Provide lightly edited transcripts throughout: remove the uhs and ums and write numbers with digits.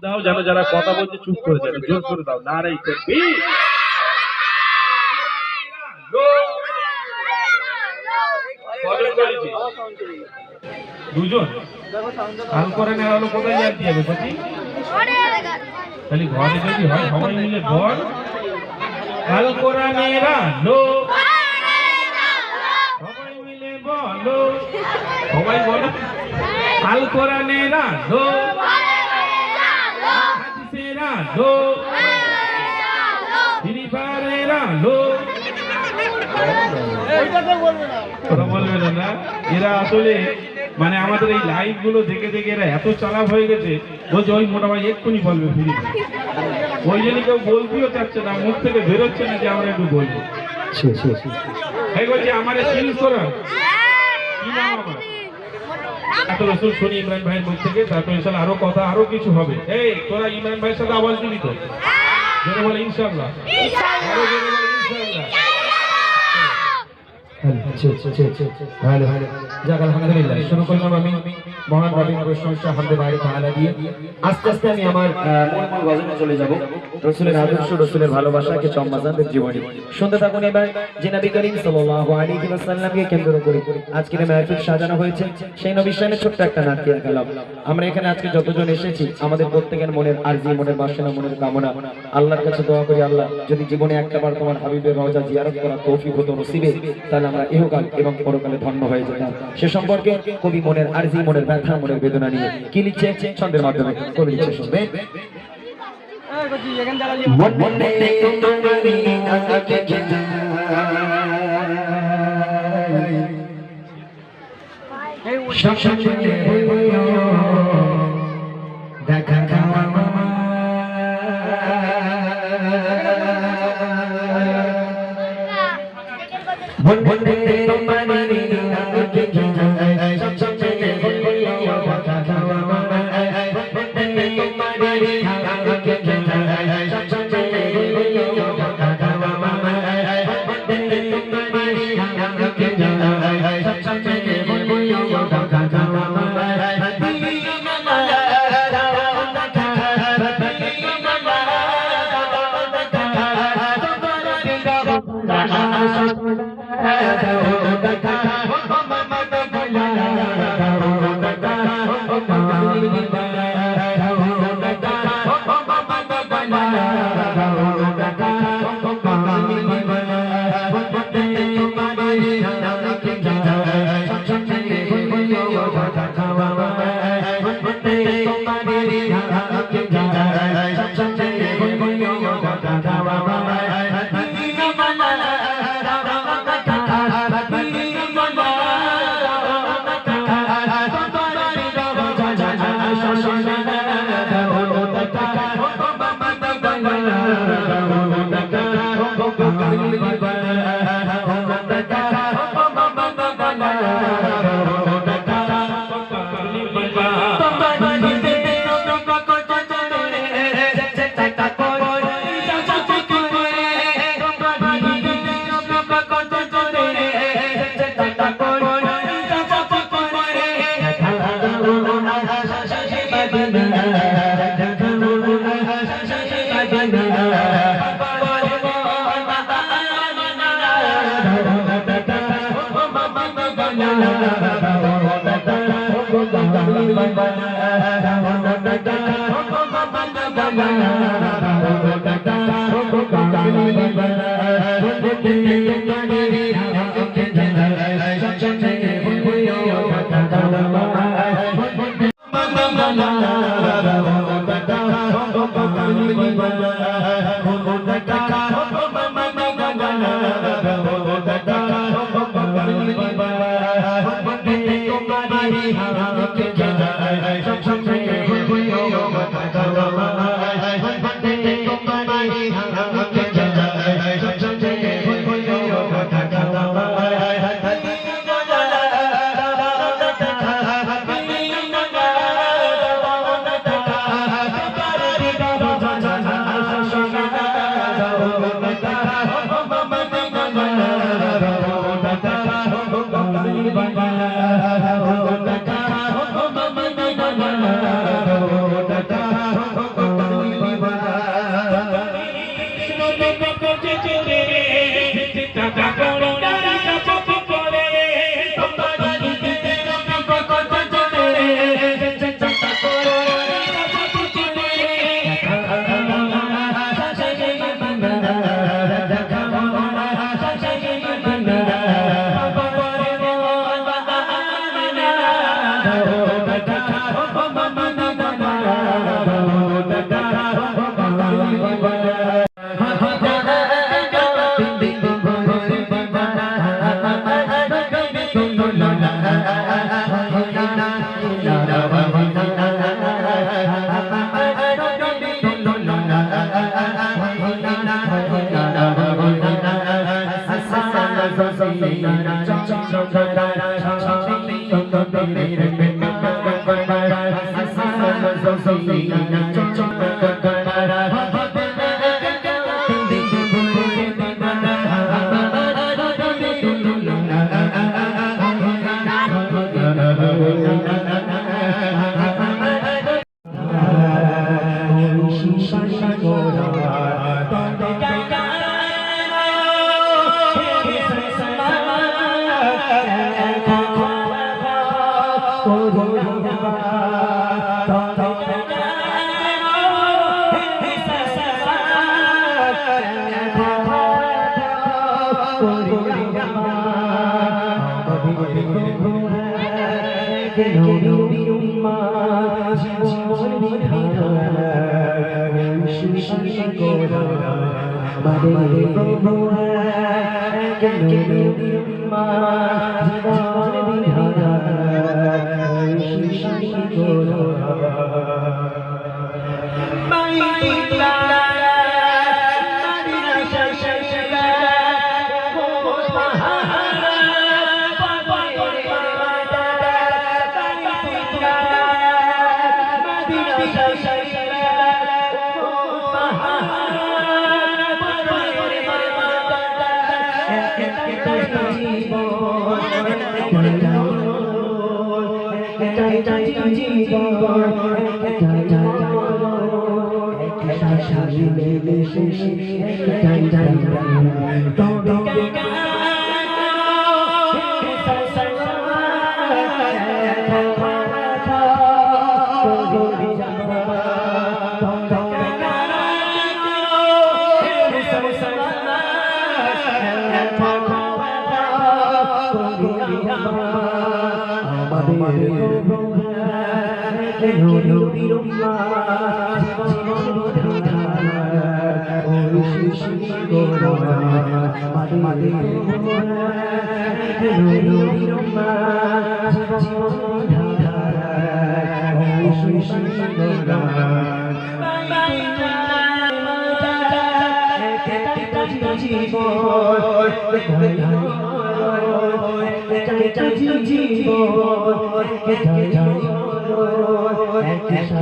দাও যেন যারা কথা বলছে চুপ করে যাবে, জোর করে দাও। নারাই তাকবীর। কজন করেছি? দুজন। আল কোরআনের আলো কোথায় যাইতে হবে সত্যি? খালি ঘরে যদি হয় সবাই মিলে বল, আল কোরআনের আলো সবাই মিলে বলো, সবাই বলো আল কোরআনের আলো হাদিসের আলো শরীফের আলো। কথা বলবে না, এরা আসলে মানে আমাদের এই লাইভ গুলো দেখে দেখে এরা এত চালাক হয়ে গেছে, বলছে ওই মোটা ভাই এক্ষুনি বলবে ফিরে, ওই জন্য কেউ বলতেও চাচ্ছে না, মুখ থেকে বেরোচ্ছে না যে আমরা একটু বলবো। এই বলছে আমার চিনিস তোরা কি নাম আমার এত রসুল শুনি ইমরান ভাইয়ের মুখ থেকে, তারপর ইনশাল্লাহ আরো কথা আরো কিছু হবে। এই তোরা ইমরান ভাইয়ের সাথে আওয়াজ দিবি তো, জোরে বলে ইনশাল্লাহ, আরো জোরে বলে ইনশাল্লাহ। শুরু করলাম আমি মহান রবির প্রশংসা হামদে বাড়ি তাআলা দিয়ে। আস্তে আস্তে আমি আমার মূল গজলে চলে যাব। রাসূলের আদর্শ, রাসূলের ভালোবাসা কে চম্মাজানদের জীবনী শুনতে থাকুন। এবার যে নবী করিম সাল্লাল্লাহু আলাইহি ওয়াসাল্লামকে কেন্দ্র করে আজকের মাহফিল সাজানো হয়েছে, সেই নবীর শানে ছোট্ট একটা নাত গেয়ে গেলাম। আমরা এখানে আজকে যতজন এসেছি আমাদের প্রত্যেকের মনের আরজি, মনের বাসনা, মনের কামনা আল্লাহর কাছে দোয়া করি, আল্লাহ যদি জীবনে একটাবার তোমার হাবিবের রওজা জিয়ারত করার তৌফিক হতো নসিবে, তাহলে আমরা ইহকাল এবং পরকালে ধন্য হয়ে যেতাম। সে সম্পর্কে কবি মনের আরজি, মনের ব্যথা, মনের বেদনা নিয়ে কি লিখছে ছন্দের মাধ্যমে কবি লিখছে, শুনবে।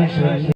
জীবন